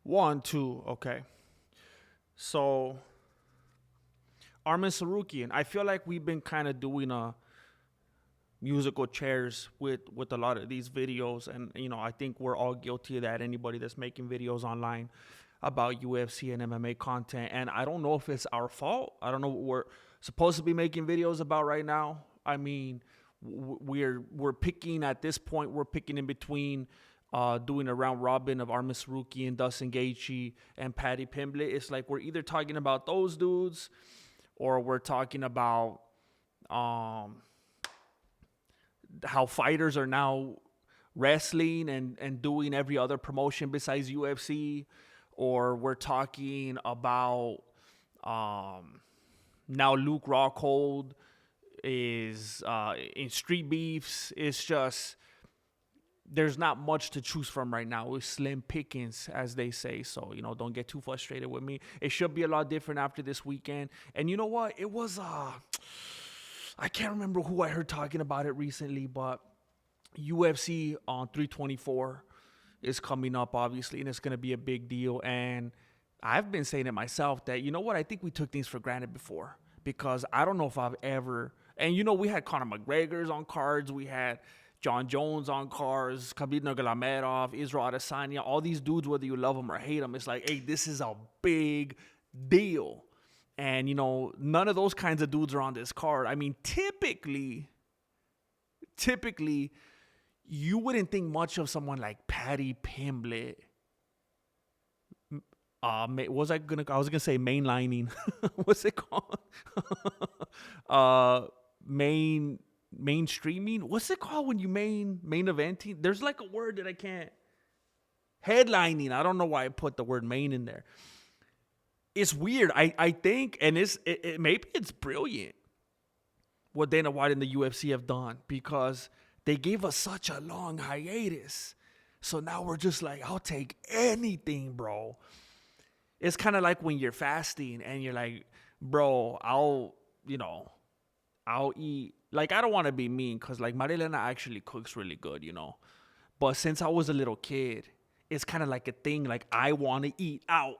One, two, okay. So Arman Sarukian, I feel like we've been kind of doing a musical chairs with a lot of these videos, and I think we're all guilty of that. Anybody that's making videos online about UFC and MMA content, and I don't know if it's our fault. I don't know what we're supposed to be making videos about right now. I mean, we're picking at this point. We're picking in between doing a round robin of Arman Sarukian, Dustin Gaethje, and Paddy Pimblett. It's like we're either talking about those dudes or we're talking about how fighters are now wrestling and doing every other promotion besides UFC, or we're talking about now Luke Rockhold is in street beefs. It's just there's not much to choose from right now. It's slim pickings, as they say. So, don't get too frustrated with me. It should be a lot different after this weekend. And you know what? It was, I can't remember who I heard talking about it recently, but UFC on 324 is coming up, obviously, and it's going to be a big deal. And I've been saying it myself that, you know what? I think we took things for granted before, because I don't know if I've ever, and we had Conor McGregor's on cards. We had John Jones on cards, Khabib Nurmagomedov, Israel Adesanya, all these dudes, whether you love them or hate them, it's like, hey, this is a big deal. And, none of those kinds of dudes are on this card. I mean, typically, you wouldn't think much of someone like Paddy Pimblett. I was gonna say mainlining. What's it called? Mainstreaming. What's it called when you main eventing? There's like a word that I can't. Headlining. I don't know why I put the word main in there. It's weird. I think, and maybe it's brilliant what Dana White and the UFC have done, because they gave us such a long hiatus. So now we're just like, I'll take anything, bro. It's kind of like when you're fasting and you're like, bro, I'll eat. Like, I don't want to be mean, because like Marilena actually cooks really good, But since I was a little kid, it's kind of like a thing. Like, I want to eat out.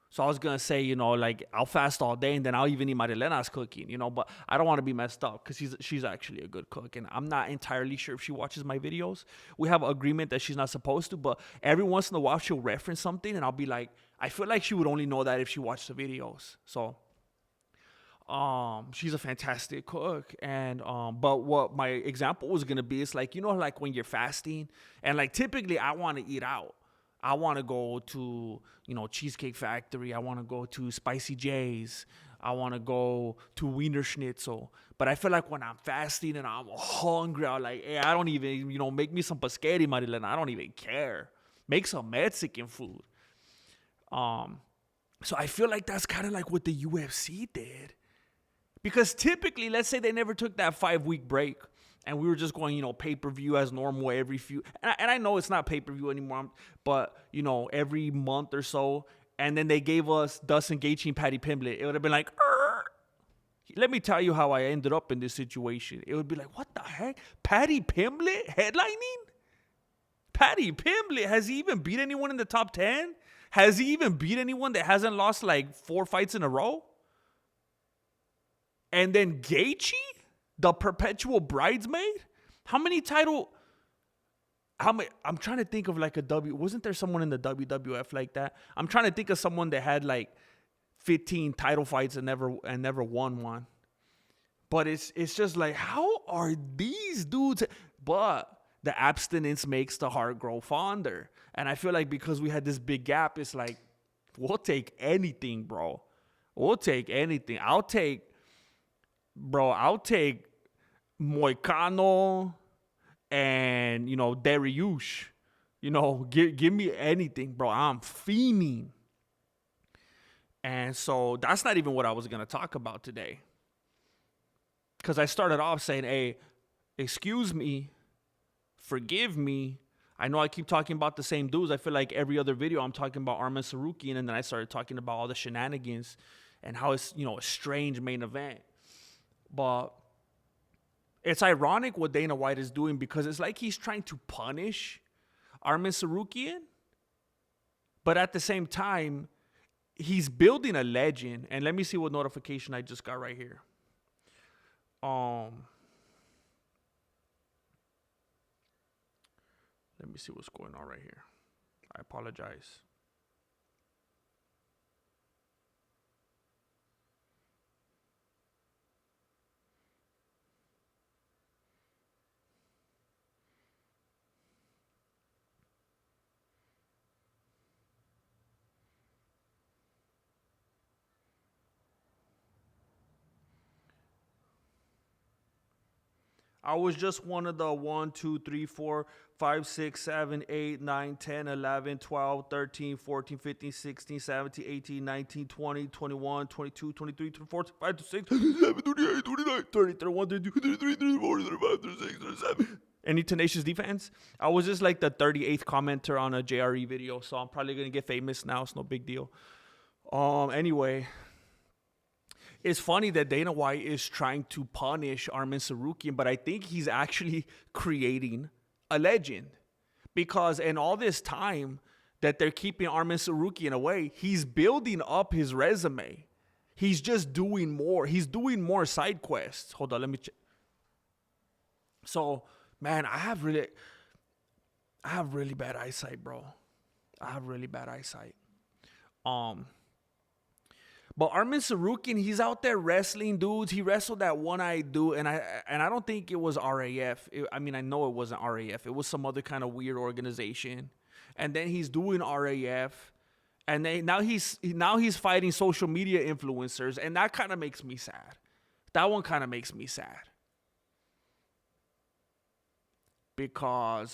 So I was going to say, like, I'll fast all day and then I'll even eat Marilena's cooking, but I don't want to be messed up, because she's actually a good cook. And I'm not entirely sure if she watches my videos. We have an agreement that she's not supposed to, but every once in a while she'll reference something and I'll be like, I feel like she would only know that if she watched the videos. So she's a fantastic cook. And but what my example was going to be is like, like when you're fasting and like typically I want to eat out. I want to go to, Cheesecake Factory. I want to go to Spicy J's. I want to go to Wiener Schnitzel. But I feel like when I'm fasting and I'm hungry, I'm like, hey, I don't even, make me some pesquetti, Marilena. I don't even care. Make some Mexican food. So I feel like that's kind of like what the UFC did. Because typically, let's say they never took that 5-week break and we were just going, pay-per-view as normal every few. And I know it's not pay-per-view anymore, but, every month or so. And then they gave us Dustin Gaethje and Paddy Pimblett. It would have been like, let me tell you how I ended up in this situation. It would be like, what the heck? Paddy Pimblett headlining? Paddy Pimblett, has he even beat anyone in the top 10? Has he even beat anyone that hasn't lost like 4 fights in a row? And then Gaethje, the perpetual bridesmaid? I'm trying to think of like wasn't there someone in the WWF like that? I'm trying to think of someone that had like 15 title fights and never won one. But it's just like, how are these dudes? But the abstinence makes the heart grow fonder. And I feel like because we had this big gap, it's like, we'll take anything, bro. We'll take anything. I'll take Moicano and, Dariush. Give me anything, bro. I'm fiending. And so that's not even what I was going to talk about today. Because I started off saying, hey, excuse me, forgive me. I know I keep talking about the same dudes. I feel like every other video I'm talking about Arman Sarukian, and then I started talking about all the shenanigans and how it's, a strange main event. But it's ironic what Dana White is doing, because it's like he's trying to punish Arman Sarukian But at the same time, he's building a legend. And let me see what notification I just got right here. Let me see what's going on right here. I apologize. I was just one of the 1, 2, 3, 4, 5, 6, 7, 8, 9, 10, 11, 12, 13, 14, 15, 16, 17, 18, 19, 20, 21, 22, 23, 24, 25, 26, 27, 28, 29, 30, 31, 32, 33, 34, 35, 36, 37. Any tenacious defense? I was just like the 38th commenter on a JRE video, so I'm probably going to get famous now. It's no big deal. Anyway, it's funny that Dana White is trying to punish Arman Tsarukyan, but I think he's actually creating a legend. Because in all this time that they're keeping Arman Tsarukyan away, he's building up his resume. He's just doing more. He's doing more side quests. Hold on, let me check. So, man, I have really bad eyesight, bro. I have really bad eyesight. But Arman Tsarukyan, he's out there wrestling dudes. He wrestled that one-eyed dude, and I don't think it was RAF. I know it wasn't RAF. It was some other kind of weird organization. And then he's doing RAF, and now he's fighting social media influencers, and that kind of makes me sad. That one kind of makes me sad because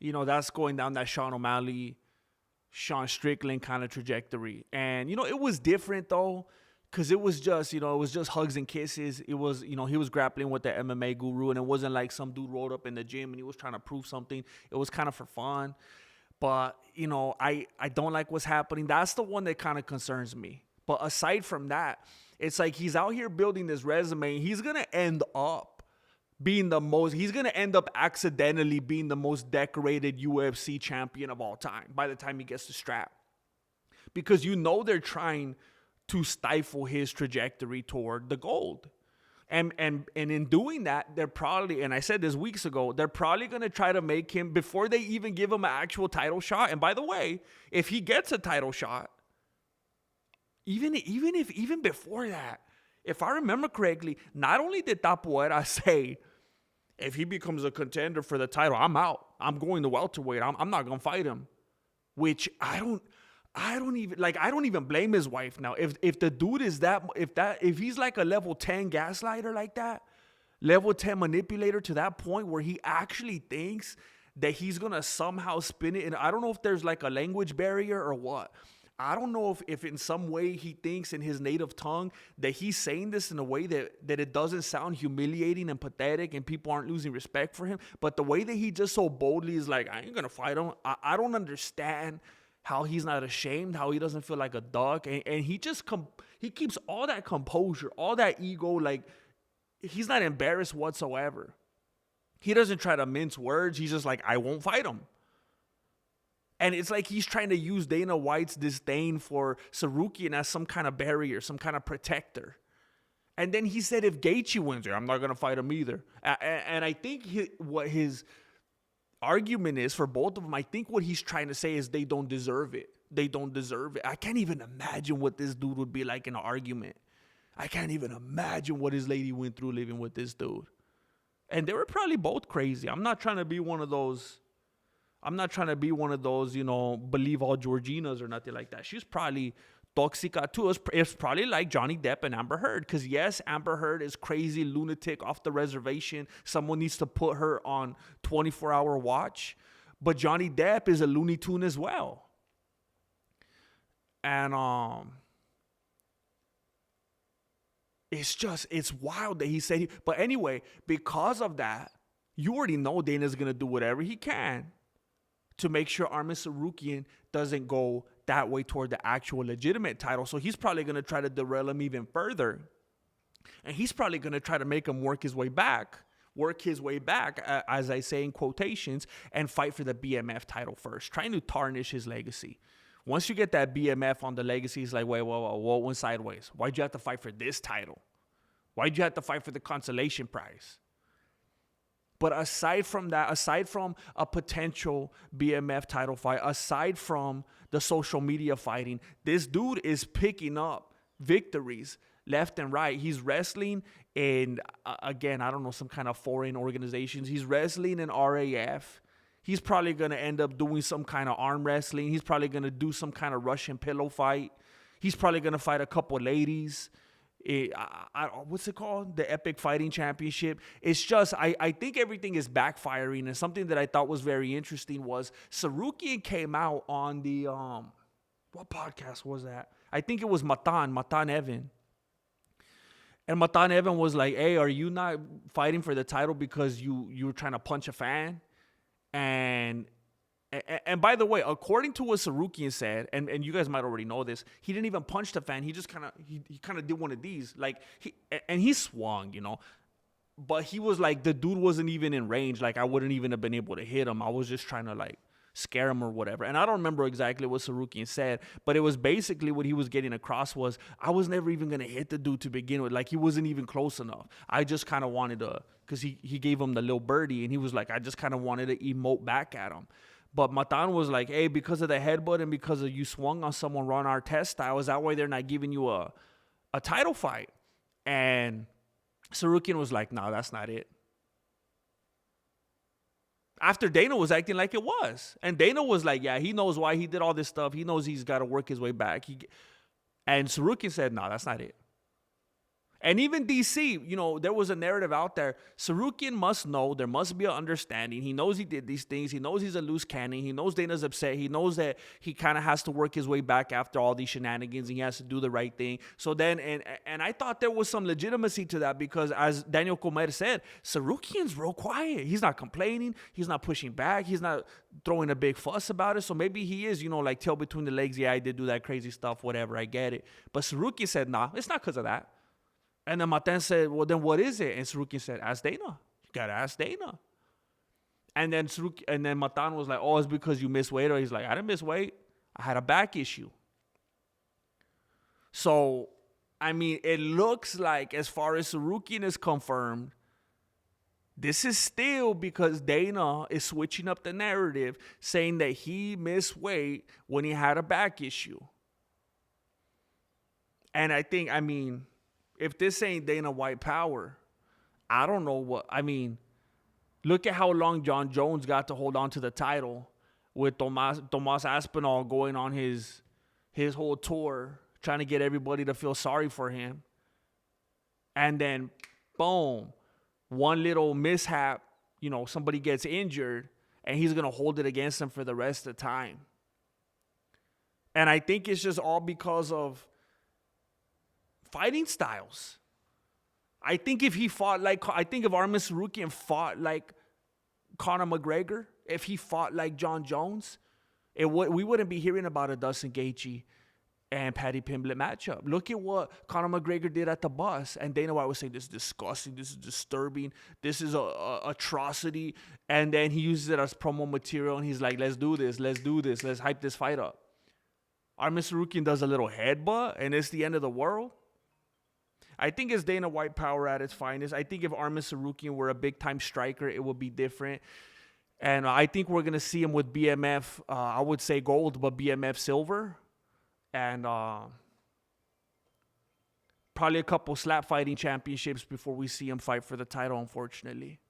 that's going down that Sean O'Malley, Sean Strickland kind of trajectory. And, it was different, though, because it was just, it was just hugs and kisses. It was, he was grappling with the MMA guru, and it wasn't like some dude rolled up in the gym and he was trying to prove something. It was kind of for fun. But, I don't like what's happening. That's the one that kind of concerns me. But aside from that, it's like he's out here building this resume. He's going to end up he's going to end up accidentally being the most decorated UFC champion of all time by the time he gets the strap. Because they're trying to stifle his trajectory toward the gold. And in doing that, they're probably, and I said this weeks ago, they're probably going to try to make him, before they even give him an actual title shot. And by the way, if he gets a title shot, even before that, if I remember correctly, not only did Tapuera say, if he becomes a contender for the title, I'm out. I'm going to welterweight. I'm not gonna fight him. Which I don't even blame his wife now. If the dude is if he's like a level 10 gaslighter like that, level 10 manipulator to that point where he actually thinks that he's gonna somehow spin it, and I don't know if there's like a language barrier or what. I don't know if in some way he thinks in his native tongue that he's saying this in a way that it doesn't sound humiliating and pathetic and people aren't losing respect for him. But the way that he just so boldly is like, I ain't going to fight him. I don't understand how he's not ashamed, how he doesn't feel like a duck. And he just he keeps all that composure, all that ego. Like, he's not embarrassed whatsoever. He doesn't try to mince words. He's just like, I won't fight him. And it's like he's trying to use Dana White's disdain for Tsarukyan as some kind of barrier, some kind of protector. And then he said, if Gaethje wins here, I'm not going to fight him either. And I think what his argument is for both of them, I think what he's trying to say is they don't deserve it. They don't deserve it. I can't even imagine what this dude would be like in an argument. I can't even imagine what his lady went through living with this dude. And they were probably both crazy. I'm not trying to be one of those, believe all Georginas or nothing like that. She's probably toxica too. It's probably like Johnny Depp and Amber Heard. Because yes, Amber Heard is crazy, lunatic, off the reservation. Someone needs to put her on 24-hour watch. But Johnny Depp is a Looney Tune as well. And it's wild that he said but anyway, because of that, you already know Dana's going to do whatever he can to make sure Arman Tsarukyan doesn't go that way toward the actual legitimate title. So he's probably going to try to derail him even further. And he's probably going to try to make him work his way back. work his way back, as I say in quotations, and fight for the BMF title first, trying to tarnish his legacy. Once you get that BMF on the legacy, it's like, wait, what went sideways? Why'd you have to fight for this title? Why'd you have to fight for the consolation prize? But aside from that, aside from a potential BMF title fight, aside from the social media fighting, this dude is picking up victories left and right. He's wrestling in, again, I don't know, some kind of foreign organizations. He's wrestling in RAF. He's probably going to end up doing some kind of arm wrestling. He's probably going to do some kind of Russian pillow fight. He's probably going to fight a couple ladies. What's it called? The Epic Fighting Championship. It's just, I think everything is backfiring. And something that I thought was very interesting was Sarukian came out on the, what podcast was that? I think it was Matan Evan. And Matan Evan was like, hey, are you not fighting for the title because you were trying to punch a fan? And by the way, according to what Sarukian said, and you guys might already know this, he didn't even punch the fan. He just kind of did one of these, like he swung, but he was like, the dude wasn't even in range. Like I wouldn't even have been able to hit him. I was just trying to like scare him or whatever. And I don't remember exactly what Sarukian said, but it was basically what he was getting across was I was never even gonna hit the dude to begin with. Like he wasn't even close enough. I just kind of wanted to, because he gave him the little birdie, and he was like, I just kind of wanted to emote back at him. But Matan was like, hey, because of the headbutt and because of you swung on someone Ron Artest style, is that why they're not giving you a title fight? And Sarukian was like, no, that's not it. After Dana was acting like it was. And Dana was like, yeah, he knows why he did all this stuff. He knows he's got to work his way back. And Sarukian said, no, that's not it. And even DC, there was a narrative out there. Sarukian must know, there must be an understanding. He knows he did these things. He knows he's a loose cannon. He knows Dana's upset. He knows that he kind of has to work his way back after all these shenanigans. And he has to do the right thing. So then, and I thought there was some legitimacy to that because as Daniel Comer said, Sarukian's real quiet. He's not complaining. He's not pushing back. He's not throwing a big fuss about it. So maybe he is, like tail between the legs. Yeah, I did do that crazy stuff, whatever. I get it. But Sarukian said, nah, it's not because of that. And then Matan said, well, then what is it? And Sarukian said, ask Dana. You got to ask Dana. And then Matan was like, oh, it's because you missed weight. Or he's like, I didn't miss weight. I had a back issue. So, I mean, it looks like as far as Sarukian is confirmed, this is still because Dana is switching up the narrative, saying that he missed weight when he had a back issue. And I think, if this ain't Dana White power, I don't know what. Look at how long John Jones got to hold on to the title with Tomas Aspinall going on his whole tour, trying to get everybody to feel sorry for him. And then, boom, one little mishap, somebody gets injured, and he's going to hold it against him for the rest of the time. And I think it's just all because of fighting styles. I think if if Arman Sarukian fought like Conor McGregor, if he fought like John Jones, we wouldn't be hearing about a Dustin Gaethje and Paddy Pimblett matchup. Look at what Conor McGregor did at the bus, and Dana White was saying, this is disgusting, this is disturbing, this is a atrocity, and then he uses it as promo material, and he's like, let's do this, let's hype this fight up. Arman Sarukian does a little headbutt, and it's the end of the world. I think it's Dana White power at its finest. I think if Arman Sarukian were a big-time striker, it would be different. And I think we're going to see him with BMF, I would say gold, but BMF silver. And probably a couple slap fighting championships before we see him fight for the title, unfortunately.